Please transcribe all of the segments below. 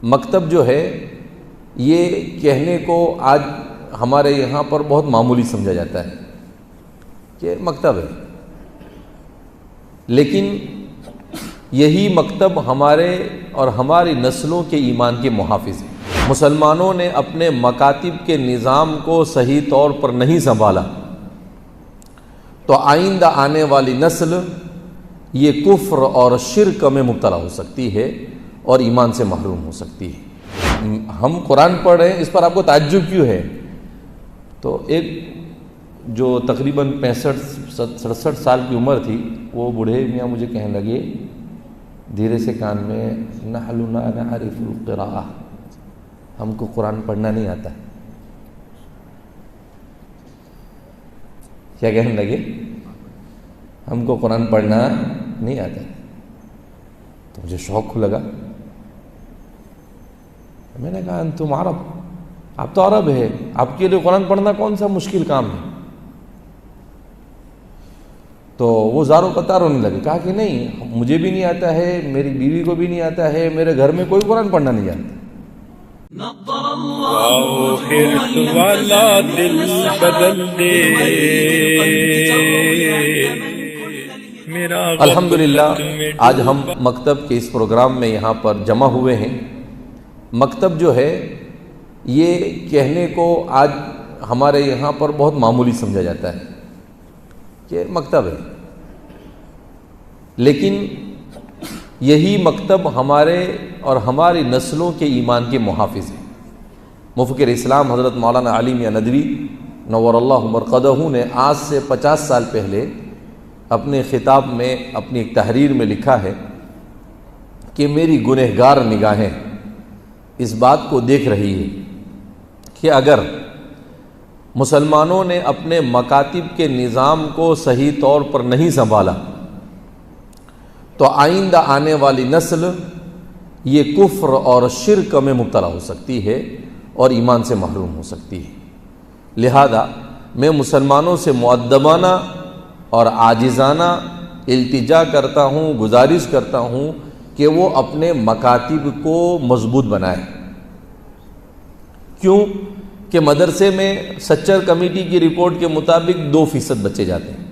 مکتب جو ہے یہ کہنے کو آج ہمارے یہاں پر بہت معمولی سمجھا جاتا ہے کہ مکتب ہے، لیکن یہی مکتب ہمارے اور ہماری نسلوں کے ایمان کے محافظ ہیں۔ مسلمانوں نے اپنے مکاتب کے نظام کو صحیح طور پر نہیں سنبھالا تو آئندہ آنے والی نسل یہ کفر اور شرک میں مبتلا ہو سکتی ہے اور ایمان سے محروم ہو سکتی ہے۔ ہم قرآن پڑھ رہے ہیں، اس پر آپ کو تعجب کیوں ہے؟ تو ایک جو تقریباً 65-67 سال کی عمر تھی، وہ بوڑھے میاں مجھے کہنے لگے دھیرے سے کان میں، نحن لا نعرف القراءہ، ہم کو قرآن پڑھنا نہیں آتا۔ کیا کہنے لگے؟ ہم کو قرآن پڑھنا نہیں آتا۔ تو مجھے شوق لگا، میں نے کہا انتم عرب، آپ تو عرب ہے، آپ کے لیے قرآن پڑھنا کون سا مشکل کام ہے؟ تو وہ زاروں قطار ہونے لگے، کہا کہ نہیں مجھے بھی نہیں آتا ہے، میری بیوی کو بھی نہیں آتا ہے، میرے گھر میں کوئی قرآن پڑھنا نہیں جانتا۔ والا دل بدل دے۔ الحمدللہ آج ہم مکتب کے اس پروگرام میں یہاں پر جمع ہوئے ہیں۔ مکتب جو ہے یہ کہنے کو آج ہمارے یہاں پر بہت معمولی سمجھا جاتا ہے کہ مکتب ہے، لیکن یہی مکتب ہمارے اور ہماری نسلوں کے ایمان کے محافظ ہیں۔ مفکر اسلام حضرت مولانا علی میاں ندوی نور اللہ مرقدہ نے آج سے 50 سال پہلے اپنے خطاب میں، اپنی ایک تحریر میں لکھا ہے کہ میری گنہگار نگاہیں اس بات کو دیکھ رہی ہے کہ اگر مسلمانوں نے اپنے مکاتب کے نظام کو صحیح طور پر نہیں سنبھالا تو آئندہ آنے والی نسل یہ کفر اور شرک میں مبتلا ہو سکتی ہے اور ایمان سے محروم ہو سکتی ہے۔ لہذا میں مسلمانوں سے مؤدبانہ اور عاجزانہ التجا کرتا ہوں، گزارش کرتا ہوں کہ وہ اپنے مکاتب کو مضبوط بنائیں۔ کیوں کہ مدرسے میں سچر کمیٹی کی رپورٹ کے مطابق 2% بچے جاتے ہیں،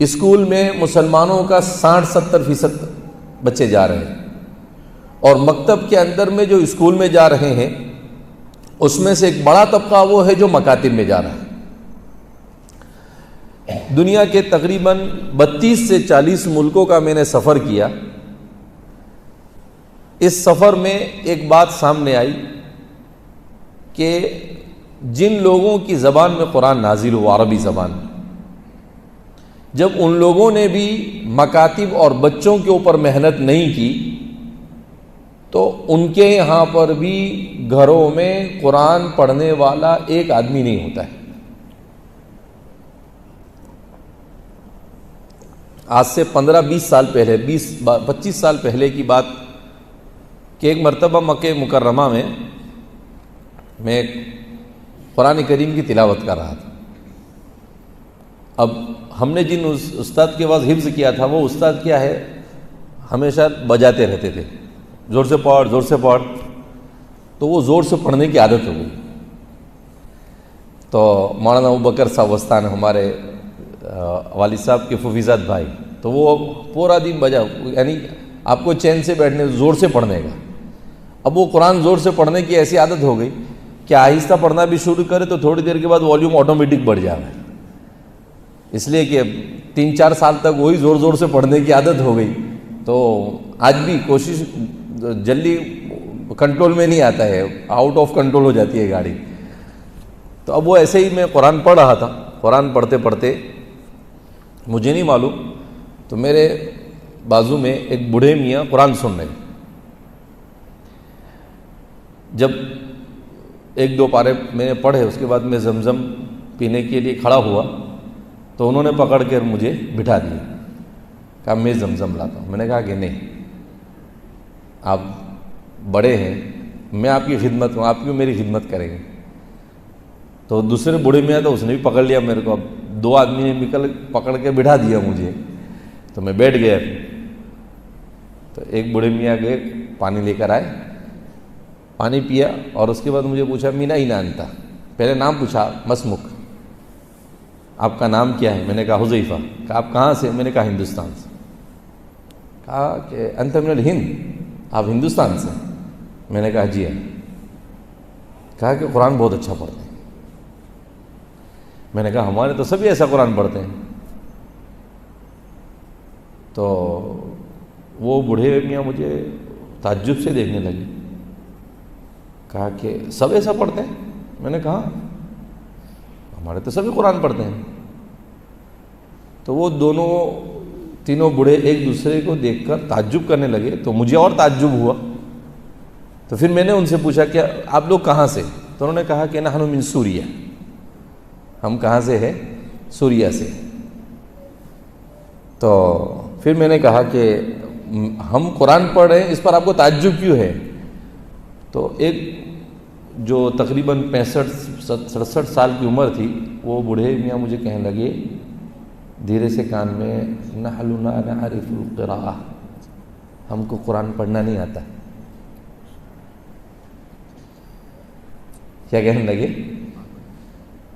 اسکول میں مسلمانوں کا 60-70% بچے جا رہے ہیں، اور مکتب کے اندر میں جو اسکول میں جا رہے ہیں اس میں سے ایک بڑا طبقہ وہ ہے جو مکاتب میں جا رہا ہے۔ دنیا کے تقریباً 32 سے 40 ملکوں کا میں نے سفر کیا۔ اس سفر میں ایک بات سامنے آئی کہ جن لوگوں کی زبان میں قرآن نازل ہوا، عربی زبان میں، جب ان لوگوں نے بھی مکاتب اور بچوں کے اوپر محنت نہیں کی تو ان کے یہاں پر بھی گھروں میں قرآن پڑھنے والا ایک آدمی نہیں ہوتا ہے۔ آج سے 15-20 سال پہلے، 20-25 سال پہلے کی بات کہ ایک مرتبہ مکہ مکرمہ میں میں قرآن کریم کی تلاوت کر رہا تھا۔ اب ہم نے جن استاد کے پاس حفظ کیا تھا، وہ استاد کیا ہے، ہمیشہ بجاتے رہتے تھے، زور سے پڑھ، زور سے پڑھ، تو وہ زور سے پڑھنے کی عادت ہو گئی۔ تو مولانا ابوبکر صاحب وستان ہمارے والد صاحب کے ففیزاد بھائی، تو وہ پورا دن بجا، یعنی آپ کو چین سے بیٹھنے، زور سے پڑھنے کا۔ اب وہ قرآن زور سے پڑھنے کی ایسی عادت ہو گئی کہ آہستہ پڑھنا بھی شروع کرے تو تھوڑی دیر کے بعد والیوم آٹومیٹک بڑھ جائے، اس لیے کہ 3-4 سال تک وہی زور زور سے پڑھنے کی عادت ہو گئی۔ تو آج بھی کوشش، جلدی کنٹرول میں نہیں آتا ہے، آؤٹ آف کنٹرول ہو جاتی ہے گاڑی۔ تو اب وہ ایسے ہی میں قرآن پڑھ رہا تھا، قرآن پڑھتے پڑھتے مجھے نہیں معلوم تو میرے بازو میں ایک بوڑھے میاں قرآن سن رہے۔ جب 1-2 پارے میں نے پڑھے، اس کے بعد میں زمزم پینے کے لیے کھڑا ہوا تو انہوں نے پکڑ کر مجھے بٹھا دیا، کہا میں زمزم لاتا ہوں۔ میں نے کہا کہ نہیں، آپ بڑے ہیں، میں آپ کی خدمت ہوں، آپ کیوں میری خدمت کریں گے؟ تو دوسرے بوڑھے میاں تو اس نے بھی پکڑ لیا میرے کو، اب 2 آدمی نے نکل پکڑ کے بٹھا دیا مجھے، تو میں بیٹھ گیا۔ تو ایک بوڑھے میاں گئے، پانی لے کر آئے, پانی پیا اور اس کے بعد مجھے پوچھا مینا اینا انتا, پہلے نام پوچھا مسمک, آپ کا نام کیا ہے؟ میں نے کہا حذیفہ. کہا آپ کہاں سے؟ میں نے کہا ہندوستان سے. کہا کہ انت من الہند, آپ ہندوستان سے؟ میں نے کہا جی ہاں. کہا کہ قرآن بہت اچھا پڑھتے ہیں. میں نے کہا ہمارے تو سبھی ایسا قرآن پڑھتے ہیں. تو وہ بوڑھے میاں مجھے تعجب سے دیکھنے لگے. کہا کہ سب ایسا پڑھتے ہیں؟ میں نے کہا ہمارے تو سبھی قرآن پڑھتے ہیں. تو وہ تینوں بوڑھے ایک دوسرے کو دیکھ کر تعجب کرنے لگے. تو مجھے اور تعجب ہوا. تو پھر میں نے ان سے پوچھا کہ آپ لوگ کہاں سے؟ تو انہوں نے کہا کہ نحن من سوریہ, ہم کہاں سے ہیں؟ سوریہ سے. تو پھر میں نے کہا کہ ہم قرآن پڑھ رہے ہیں, اس پر آپ کو تعجب کیوں ہے؟ تو ایک جو تقریباً 65-67 سال کی عمر تھی, وہ بوڑھے میاں مجھے کہنے لگے دھیرے سے کان میں, نحن لا نعرف القراءہ, ہم کو قرآن پڑھنا نہیں آتا. کیا کہنے لگے؟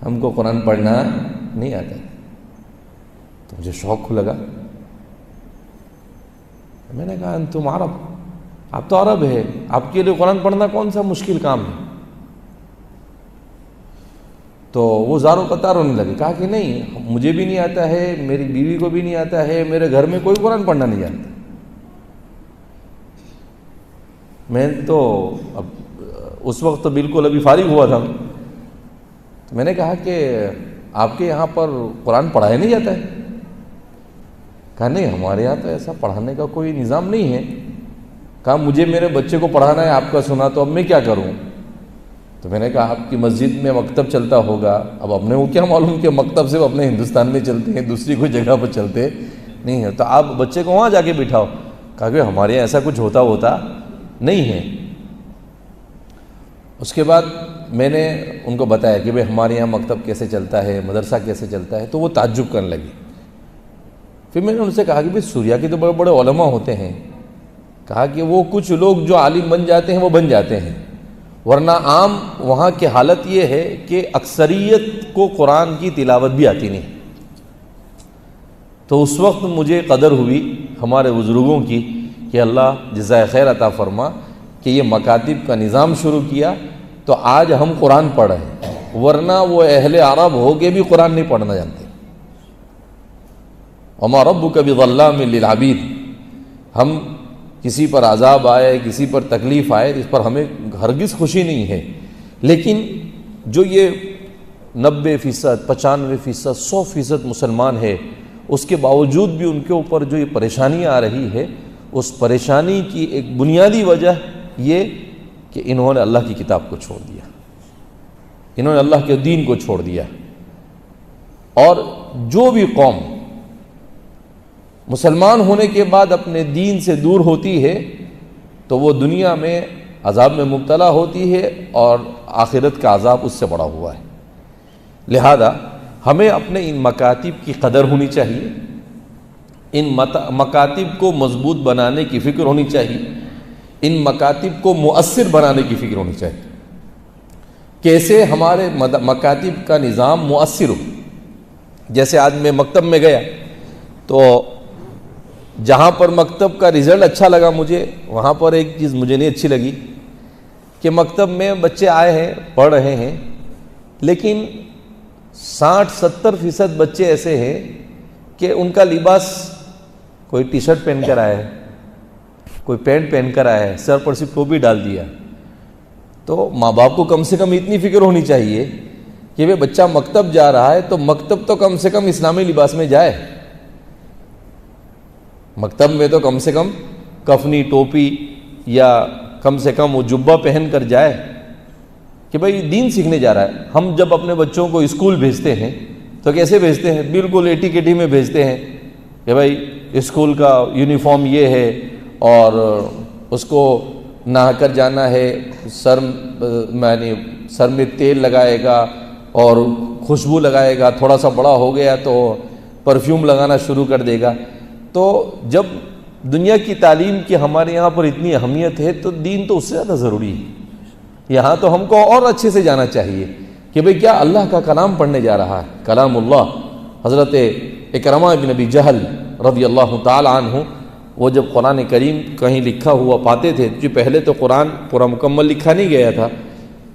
ہم کو قرآن پڑھنا نہیں آتا. تو مجھے شوق لگا. میں نے کہا انتم عرب, آپ تو عرب ہے, آپ کے لیے قرآن پڑھنا کون سا مشکل کام ہے؟ تو وہ زار و قطار ہونے لگے. کہا کہ نہیں, مجھے بھی نہیں آتا ہے, میری بیوی کو بھی نہیں آتا ہے, میرے گھر میں کوئی قرآن پڑھنا نہیں جانتا. میں تو اب اس وقت تو بالکل ابھی فارغ ہوا تھا. تو میں نے کہا کہ آپ کے یہاں پر قرآن پڑھایا نہیں جاتا ہے؟ کہا نہیں, ہمارے یہاں تو ایسا پڑھانے کا کوئی نظام نہیں ہے. کہا مجھے میرے بچے کو پڑھانا ہے, آپ کا سنا, تو اب میں کیا کروں؟ تو میں نے کہا آپ کی مسجد میں مکتب چلتا ہوگا. اب اپنے وہ کیا معلوم کہ مکتب صرف اپنے ہندوستان میں چلتے ہیں, دوسری کوئی جگہ پر چلتے نہیں ہیں, تو آپ بچے کو وہاں جا کے بٹھاؤ. کہا کہ ہمارے یہاں ایسا کچھ ہوتا نہیں ہے. اس کے بعد میں نے ان کو بتایا کہ بھئی ہمارے یہاں مکتب کیسے چلتا ہے, مدرسہ کیسے چلتا ہے. تو وہ تعجب کرنے لگے. پھر میں نے ان سے کہا کہ بھئی سوریہ کے تو بڑے بڑے علماء ہوتے ہیں. کہا کہ وہ کچھ لوگ جو عالم بن جاتے ہیں وہ بن جاتے ہیں, ورنہ عام وہاں کی حالت یہ ہے کہ اکثریت کو قرآن کی تلاوت بھی آتی نہیں. تو اس وقت مجھے قدر ہوئی ہمارے بزرگوں کی کہ اللہ جزائے خیر عطا فرما کہ یہ مکاتب کا نظام شروع کیا, تو آج ہم قرآن پڑھ رہے ہیں, ورنہ وہ اہل عرب ہو کے بھی قرآن نہیں پڑھنا جانتے. وما ربک بظلام للعبید, ہم کسی پر عذاب آئے, کسی پر تکلیف آئے, اس پر ہمیں ہرگز خوشی نہیں ہے. لیکن جو یہ 90%, 95%, 100% مسلمان ہے, اس کے باوجود بھی ان کے اوپر جو یہ پریشانیاں آ رہی ہے, اس پریشانی کی ایک بنیادی وجہ یہ کہ انہوں نے اللہ کی کتاب کو چھوڑ دیا, انہوں نے اللہ کے دین کو چھوڑ دیا. اور جو بھی قوم مسلمان ہونے کے بعد اپنے دین سے دور ہوتی ہے تو وہ دنیا میں عذاب میں مبتلا ہوتی ہے, اور آخرت کا عذاب اس سے بڑا ہوا ہے. لہذا ہمیں اپنے ان مکاتب کی قدر ہونی چاہیے, ان مکاتب کو مضبوط بنانے کی فکر ہونی چاہیے, ان مکاتب کو مؤثر بنانے کی فکر ہونی چاہیے. کیسے ہمارے مکاتب کا نظام مؤثر ہو. جیسے آج میں مکتب میں گیا تو جہاں پر مکتب کا رزلٹ اچھا لگا مجھے, وہاں پر ایک چیز مجھے نہیں اچھی لگی کہ مکتب میں بچے آئے ہیں, پڑھ رہے ہیں, لیکن 60-70% بچے ایسے ہیں کہ ان کا لباس کوئی ٹی شرٹ پہن کر آیا ہے, کوئی پینٹ پہن کر آیا ہے, سر پر صرف ٹوپی ڈال دیا. تو ماں باپ کو کم سے کم اتنی فکر ہونی چاہیے کہ وہ بچہ مکتب جا رہا ہے تو مکتب تو کم سے کم اسلامی لباس میں جائے. مکتب میں تو کم سے کم کفنی ٹوپی یا کم سے کم وہ جبہ پہن کر جائے کہ بھائی دین سیکھنے جا رہا ہے. ہم جب اپنے بچوں کو اسکول بھیجتے ہیں تو کیسے بھیجتے ہیں؟ بالکل ایٹی کیٹی میں بھیجتے ہیں کہ بھائی اسکول کا یونیفارم یہ ہے, اور اس کو نہا کر جانا ہے, سر میں تیل لگائے گا اور خوشبو لگائے گا, تھوڑا سا بڑا ہو گیا تو پرفیوم لگانا شروع کر دے گا. تو جب دنیا کی تعلیم کی ہمارے یہاں پر اتنی اہمیت ہے تو دین تو اس سے زیادہ ضروری ہے۔ یہاں تو ہم کو اور اچھے سے جانا چاہیے کہ بھئی کیا اللہ کا کلام پڑھنے جا رہا ہے، کلام اللہ۔ حضرت اکرمہ بن ابی جہل رضی اللہ تعالی عنہ، وہ جب قرآن کریم کہیں لکھا ہوا پاتے تھے، جو پہلے تو قرآن پورا مکمل لکھا نہیں گیا تھا،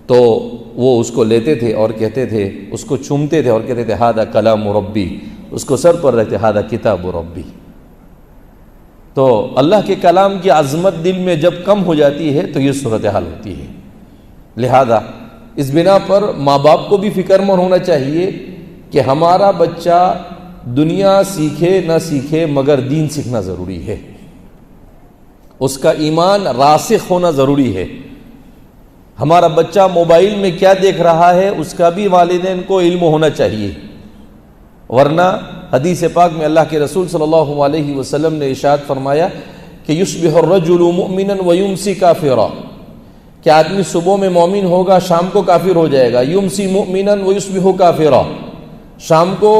تو وہ اس کو لیتے تھے اور کہتے تھے، اس کو چومتے تھے اور کہتے تھے ھذا کلام ربی، اس کو سر پر رکھتے ھذا کتاب ربی۔ تو اللہ کے کلام کی عظمت دل میں جب کم ہو جاتی ہے تو یہ صورتحال ہوتی ہے۔ لہذا اس بنا پر ماں باپ کو بھی فکر مند ہونا چاہیے کہ ہمارا بچہ دنیا سیکھے نہ سیکھے مگر دین سیکھنا ضروری ہے، اس کا ایمان راسخ ہونا ضروری ہے۔ ہمارا بچہ موبائل میں کیا دیکھ رہا ہے اس کا بھی والدین کو علم ہونا چاہیے، ورنہ حدیث پاک میں اللہ کے رسول صلی اللہ علیہ وسلم نے ارشاد فرمایا کہ یصبح الرجل مؤمنا ویمسی کافرا، کہ آدمی صبح میں مومن ہوگا شام کو کافر ہو جائے گا، یمسی مؤمنا ویصبح کافرا، شام کو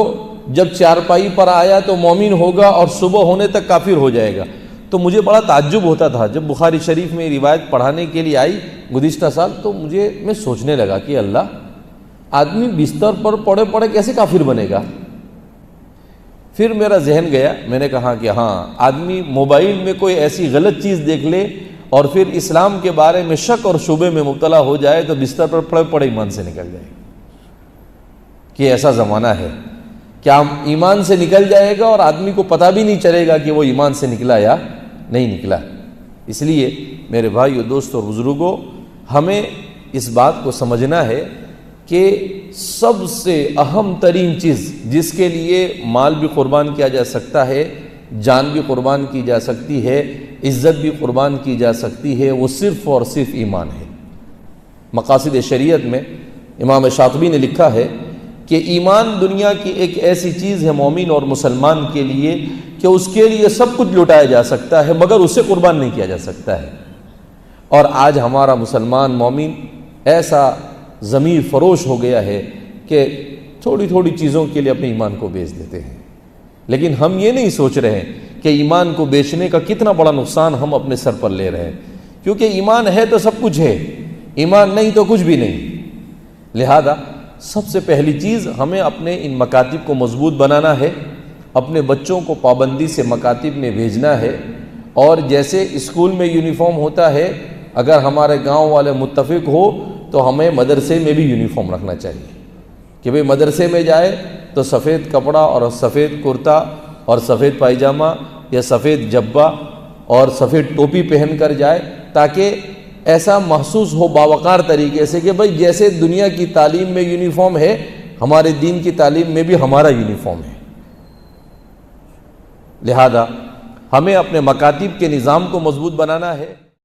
جب چارپائی پر آیا تو مومن ہوگا اور صبح ہونے تک کافر ہو جائے گا۔ تو مجھے بڑا تعجب ہوتا تھا جب بخاری شریف میں یہ روایت پڑھانے کے لیے آئی گزشتہ سال، تو میں سوچنے لگا کہ اللہ، آدمی بستر پر پڑے پڑے کیسے کافر بنے گا؟ پھر میرا ذہن گیا، میں نے کہا کہ ہاں، آدمی موبائل میں کوئی ایسی غلط چیز دیکھ لے اور پھر اسلام کے بارے میں شک اور شبے میں مبتلا ہو جائے تو بستر پر پڑے پڑے ایمان سے نکل جائے گا۔ کہ ایسا زمانہ ہے کیا ایمان سے نکل جائے گا اور آدمی کو پتہ بھی نہیں چلے گا کہ وہ ایمان سے نکلا یا نہیں نکلا۔ اس لیے میرے بھائیو، دوستو اور بزرگوں، ہمیں اس بات کو سمجھنا ہے کہ سب سے اہم ترین چیز جس کے لیے مال بھی قربان کیا جا سکتا ہے، جان بھی قربان کی جا سکتی ہے، عزت بھی قربان کی جا سکتی ہے، وہ صرف اور صرف ایمان ہے۔ مقاصد شریعت میں امام شاطبی نے لکھا ہے کہ ایمان دنیا کی ایک ایسی چیز ہے مومن اور مسلمان کے لیے کہ اس کے لیے سب کچھ لٹایا جا سکتا ہے مگر اسے قربان نہیں کیا جا سکتا ہے۔ اور آج ہمارا مسلمان مومن ایسا ضمیر فروش ہو گیا ہے کہ تھوڑی تھوڑی چیزوں کے لیے اپنے ایمان کو بیچ دیتے ہیں، لیکن ہم یہ نہیں سوچ رہے ہیں کہ ایمان کو بیچنے کا کتنا بڑا نقصان ہم اپنے سر پر لے رہے ہیں، کیونکہ ایمان ہے تو سب کچھ ہے، ایمان نہیں تو کچھ بھی نہیں۔ لہذا سب سے پہلی چیز ہمیں اپنے ان مکاتب کو مضبوط بنانا ہے، اپنے بچوں کو پابندی سے مکاتب میں بھیجنا ہے، اور جیسے اسکول میں یونیفارم ہوتا ہے، اگر ہمارے گاؤں والے متفق ہو تو ہمیں مدرسے میں بھی یونیفارم رکھنا چاہیے کہ بھئی مدرسے میں جائے تو سفید کپڑا اور سفید کرتا اور سفید پائجامہ یا سفید جبہ اور سفید ٹوپی پہن کر جائے، تاکہ ایسا محسوس ہو باوقار طریقے سے کہ بھئی جیسے دنیا کی تعلیم میں یونیفارم ہے، ہمارے دین کی تعلیم میں بھی ہمارا یونیفارم ہے۔ لہذا ہمیں اپنے مکاتب کے نظام کو مضبوط بنانا ہے۔